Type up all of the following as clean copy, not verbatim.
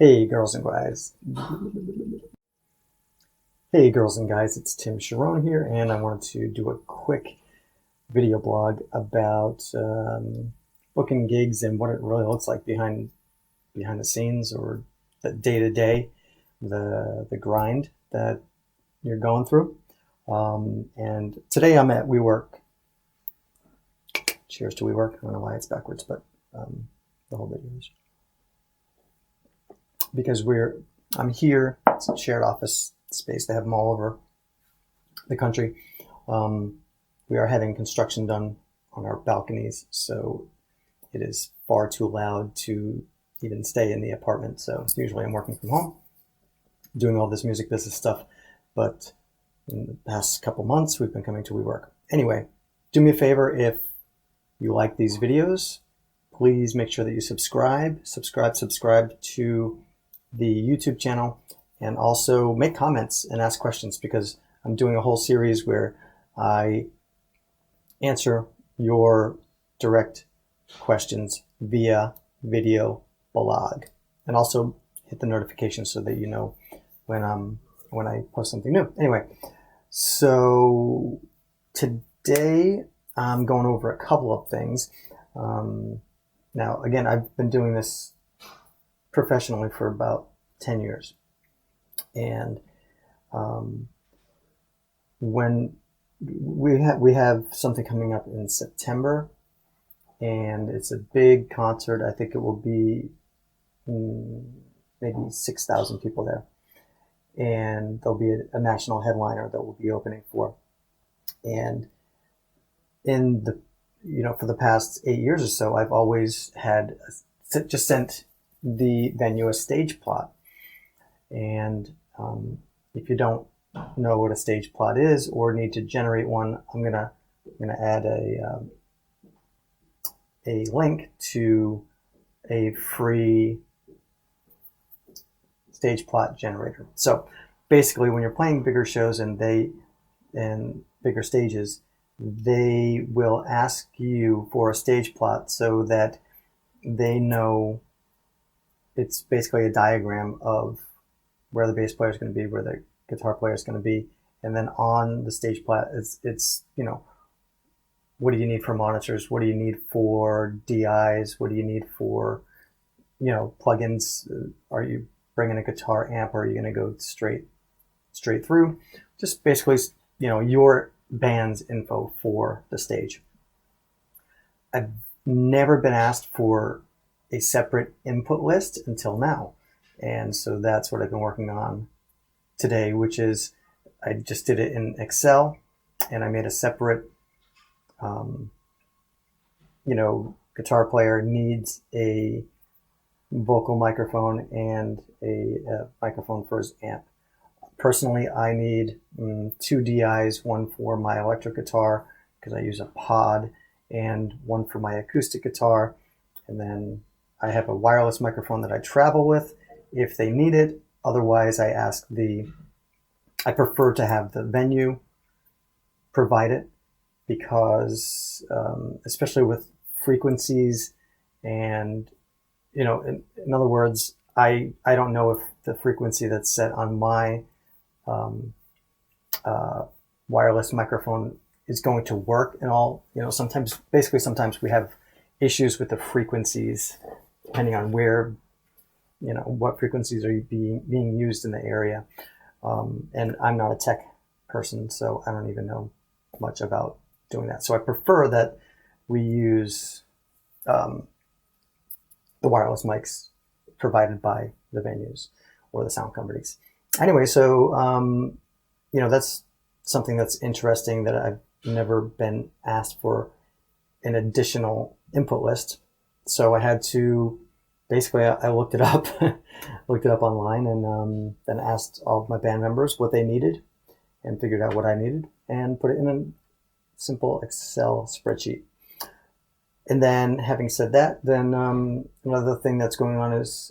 Hey girls and guys. Hey girls and guys, it's Tim Charron here, and I wanted to do a quick video blog about booking gigs and what it really looks like behind the scenes, or the day-to-day, the grind that you're going through. And today I'm at WeWork. Cheers to WeWork. I don't know why it's backwards, but the whole video is because I'm here. It's a shared office space. They have them all over the country. We are having construction done on our balconies, so it is far too loud to even stay in the apartment. So usually I'm working from home, doing all this music business stuff. But in the past couple months, we've been coming to WeWork. Anyway, do me a favor, if you like these videos, please make sure that you subscribe to the YouTube channel, and also make comments and ask questions, because I'm doing a whole series where I answer your direct questions via video blog, and also hit the notifications so that you know when I post something new. Anyway, so today I'm going over a couple of things. Now, again, I've been doing this professionally for about 10 years. And when we have something coming up in September, and it's a big concert. I think it will be maybe 6,000 people there. And there'll be a national headliner that we'll be opening for. And in the, for the past 8 years or so, I've always had just sent the venue a stage plot. And if you don't know what a stage plot is or need to generate one, I'm gonna add a link to a free stage plot generator. So basically, when you're playing bigger shows and bigger stages, they will ask you for a stage plot so that they know. It's basically a diagram of where the bass player is going to be, where the guitar player is going to be, and then on the stage plot, it's what do you need for monitors? What do you need for DIs? What do you need for plugins? Are you bringing a guitar amp, or are you going to go straight through? Just basically, your band's info for the stage. I've never been asked for a separate input list until now, and so that's what I've been working on today, which is I just did it in Excel, and I made a separate guitar player needs a vocal microphone and a microphone for his amp. Personally, I need 2 DIs, one for my electric guitar because I use a pod, and one for my acoustic guitar. And then I have a wireless microphone that I travel with if they need it. Otherwise, I prefer to have the venue provide it, because especially with frequencies, and in other words, I don't know if the frequency that's set on my wireless microphone is going to work and all. Sometimes we have issues with the frequencies depending on where, what frequencies are being used in the area. And I'm not a tech person, so I don't even know much about doing that. So I prefer that we use the wireless mics provided by the venues or the sound companies. Anyway, so that's something that's interesting, that I've never been asked for an additional input list. So I had to basically, I looked it up, online, and then asked all of my band members what they needed, and figured out what I needed, and put it in a simple Excel spreadsheet. And then, having said that, then another thing that's going on is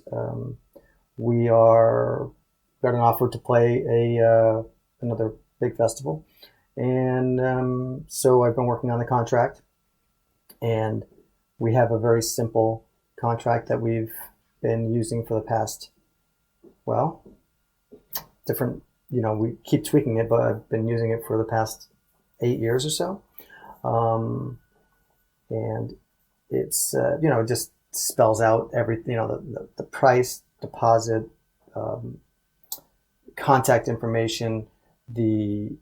we got an offer to play another big festival, and so I've been working on the contract, and we have a very simple contract that we've been using for the past Well, different, we keep tweaking it, but I've been using it for the past 8 years or so. And it's, it just spells out everything, the price, deposit, contact information, the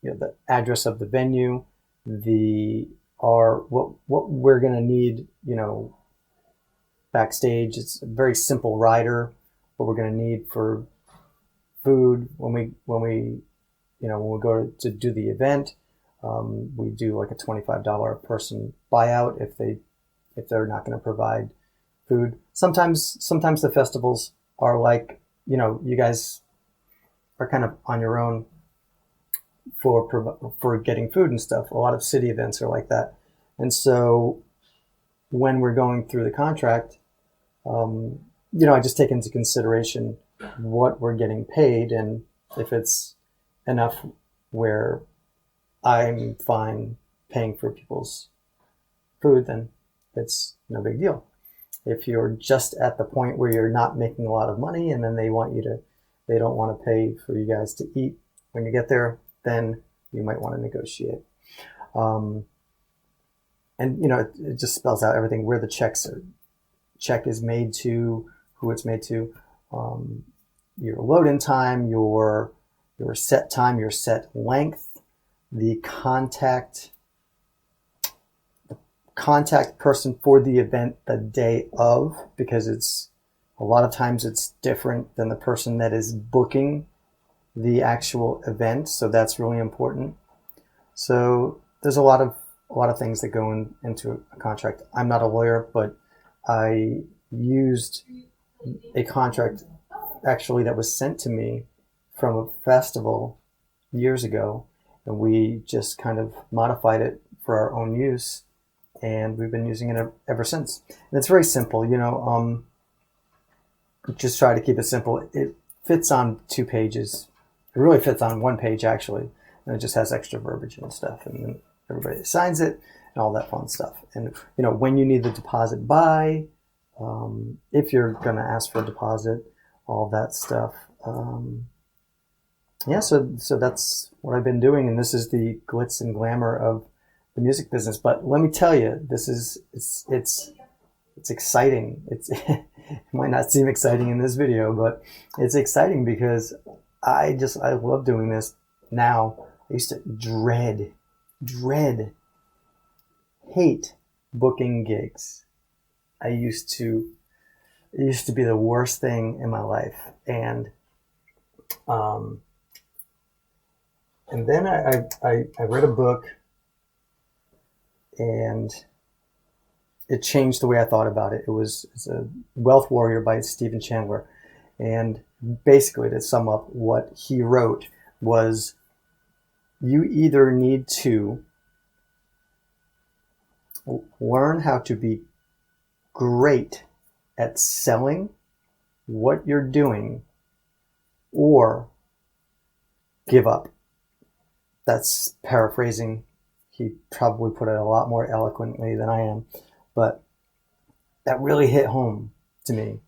the address of the venue, what we're going to need, backstage. It's a very simple rider, what we're going to need for food when we go to do the event. We do like a $25 a person buyout if they're not going to provide food. Sometimes the festivals are like, you guys are kind of on your own for getting food and stuff. A lot of city events are like that. And so when we're going through the contract, I just take into consideration what we're getting paid, and if it's enough where I'm fine paying for people's food, then it's no big deal. If you're just at the point where you're not making a lot of money and then they don't want to pay for you guys to eat when you get there, then you might want to negotiate. And it just spells out everything, where the check is made to, who it's made to, your load-in time, your set time, your set length, the contact person for the event the day of, because a lot of times it's different than the person that is booking the actual event. So that's really important. So there's a lot of things that go into a contract. I'm not a lawyer, but I used a contract actually that was sent to me from a festival years ago, and we just kind of modified it for our own use, and we've been using it ever since. And it's very simple, just try to keep it simple. It fits on 2 pages. It really fits on 1 page, actually, and it just has extra verbiage and stuff, and then everybody signs it and all that fun stuff. And when you need the deposit by, if you're going to ask for a deposit, all that stuff. So that's what I've been doing, and this is the glitz and glamour of the music business. But let me tell you, it's exciting. It might not seem exciting in this video, but it's exciting because I love doing this now. I used to dread, hate booking gigs. It used to be the worst thing in my life. And then I read a book, and it changed the way I thought about it. It's a Wealth Warrior by Stephen Chandler. And basically, to sum up what he wrote was, you either need to learn how to be great at selling what you're doing, or give up. That's paraphrasing. He probably put it a lot more eloquently than I am, but that really hit home to me,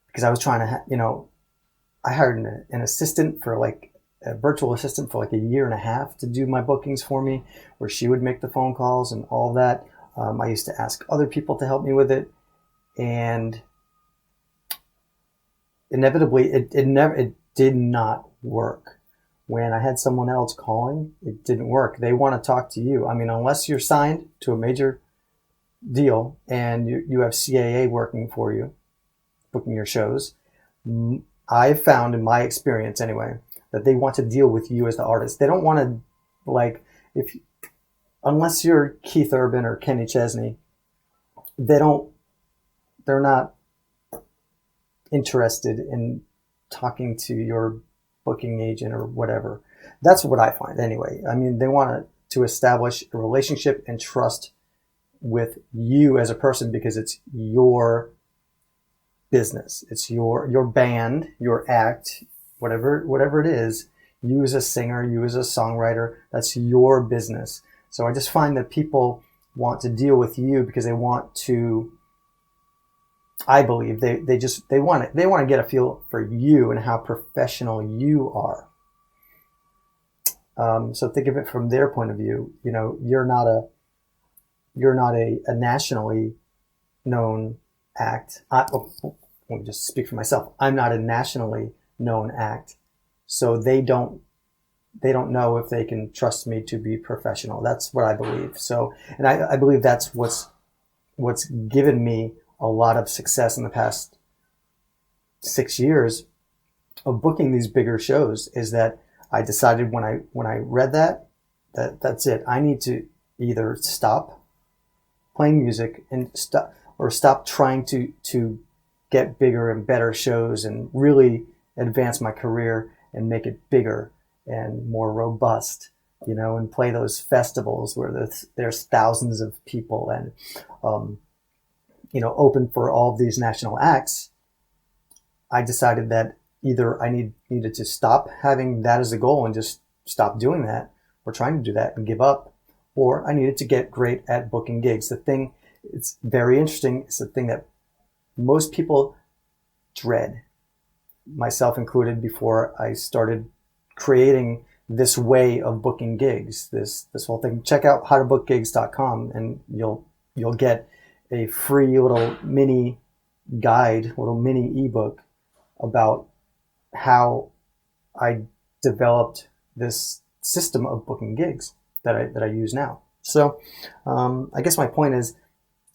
because I was trying to, I hired an assistant for a virtual assistant for like 1.5 years to do my bookings for me, where she would make the phone calls and all that. I used to ask other people to help me with it, and inevitably it did not work. When I had someone else calling, it didn't work. They want to talk to you. I mean, unless you're signed to a major deal and you have CAA working for you, booking your shows, I've found in my experience anyway, that they want to deal with you as the artist. They don't want to, unless you're Keith Urban or Kenny Chesney, they're not interested in talking to your booking agent or whatever. That's what I find anyway. I mean, they want to establish a relationship and trust with you as a person, because it's your business. It's your band, your act, whatever it is. You as a singer, you as a songwriter, that's your business. So I just find that people want to deal with you because they want to I believe they want to get a feel for you and how professional you are. So think of it from their point of view. You know, you're not a nationally known act. Let me just speak for myself. I'm not a nationally known act, so they don't know if they can trust me to be professional. That's what I believe. So, and I believe that's what's given me a lot of success in the past 6 years of booking these bigger shows, is that I decided when I read that's it. I need to either stop playing music and stop trying to get bigger and better shows and really advance my career and make it bigger and more robust, you know, and play those festivals where there's thousands of people and, you know, open for all of these national acts. I decided that either I needed to stop having that as a goal and just stop doing that or trying to do that and give up, or I needed to get great at booking gigs. It's very interesting. It's the thing that most people dread, myself included, before I started creating this way of booking gigs, this whole thing. Check out howtobookgigs.com and you'll get a free little mini guide, little mini ebook about how I developed this system of booking gigs that I use now. So I guess my point is,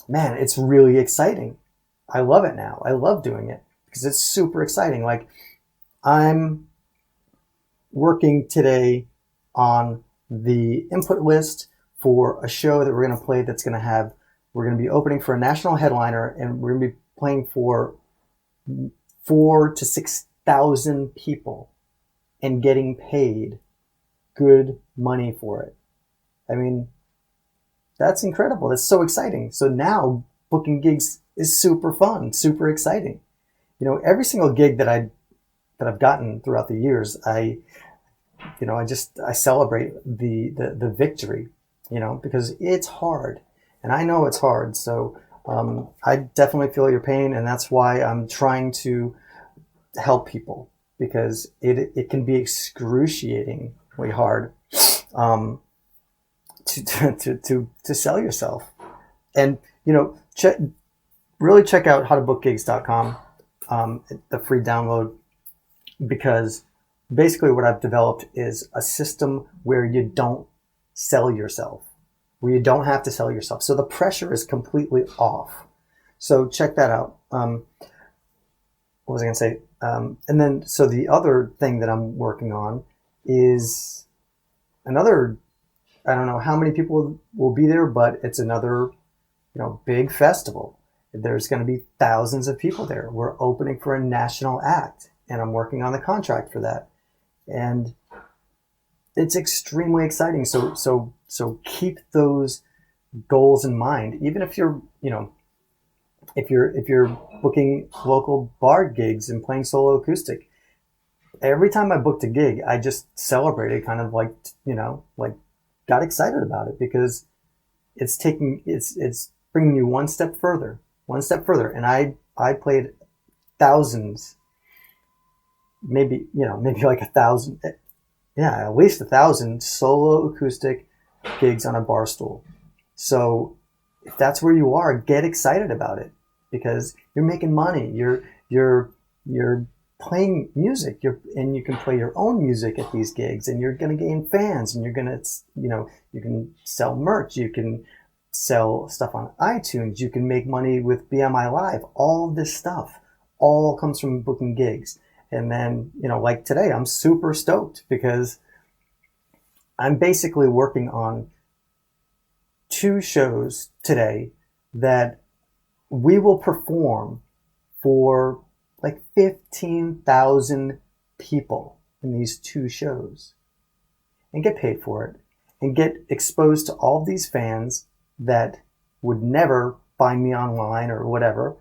man, it's really exciting. I love it now. I love doing it because it's super exciting. Like, I'm working today on the input list for a show that we're going to play we're going to be opening for a national headliner, and we're going to be playing for 4,000 to 6,000 people and getting paid good money for it. I mean, that's incredible. That's so exciting. So now booking gigs is super fun, super exciting. You know, every single gig that I've gotten throughout the years, I celebrate the victory, you know, because it's hard, and I know it's hard. So I definitely feel your pain, and that's why I'm trying to help people, because it can be excruciatingly hard to sell yourself. And, you know, really check out howtobookgigs.com, the free download, because basically what I've developed is a system where you don't sell yourself, where you don't have to sell yourself. So the pressure is completely off. So check that out. What was I going to say? And then, so the other thing that I'm working on is another, I don't know how many people will be there, but it's another, you know, big festival. There's going to be thousands of people there. We're opening for a national act, and I'm working on the contract for that. And it's extremely exciting. So keep those goals in mind. Even if you're, you know, if you're booking local bar gigs and playing solo acoustic, every time I booked a gig, I just celebrated, kind of like, you know, like got excited about it, because it's bringing you one step further. And I played thousands, maybe like 1,000, yeah, at least 1,000 solo acoustic gigs on a bar stool. So if that's where you are, get excited about it, because you're making money. You're playing music. And you can play your own music at these gigs, and you're going to gain fans, and you're going to, you know, you can sell merch. You can sell stuff on iTunes. You can make money with BMI Live. All of this stuff all comes from booking gigs. And then, you know, like today, I'm super stoked because I'm basically working on 2 shows today that we will perform for like 15,000 people in these 2 shows and get paid for it and get exposed to all of these fans that would never find me online or whatever,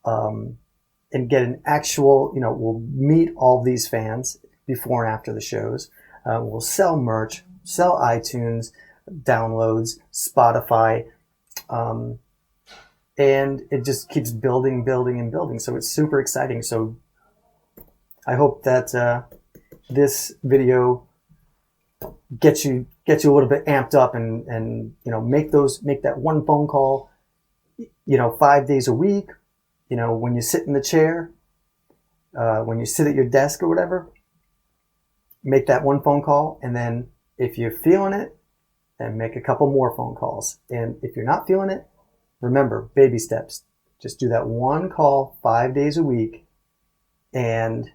and get an actual, you know, we'll meet all these fans before and after the shows. We'll sell merch, sell iTunes downloads, Spotify, and it just keeps building, building, and building. So it's super exciting. So I hope that this video gets you a little bit amped up, and make that one phone call, 5 days a week. When you sit in the chair, when you sit at your desk or whatever, make that one phone call, and then if you're feeling it, then make a couple more phone calls. And if you're not feeling it, remember, baby steps. Just do that one call 5 days a week. And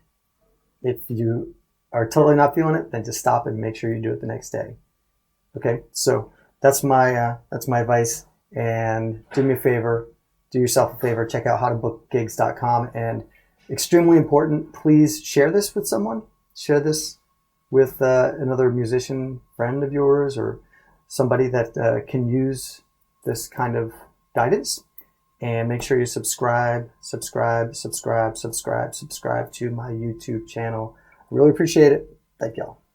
if you are totally not feeling it, then just stop and make sure you do it the next day. Okay, so that's my advice. And do me a favor, do yourself a favor, check out howtobookgigs.com. And extremely important, please share this with someone. Share this with another musician friend of yours, or somebody that can use this kind of guidance. And make sure you subscribe to my YouTube channel. Really appreciate it. Thank y'all.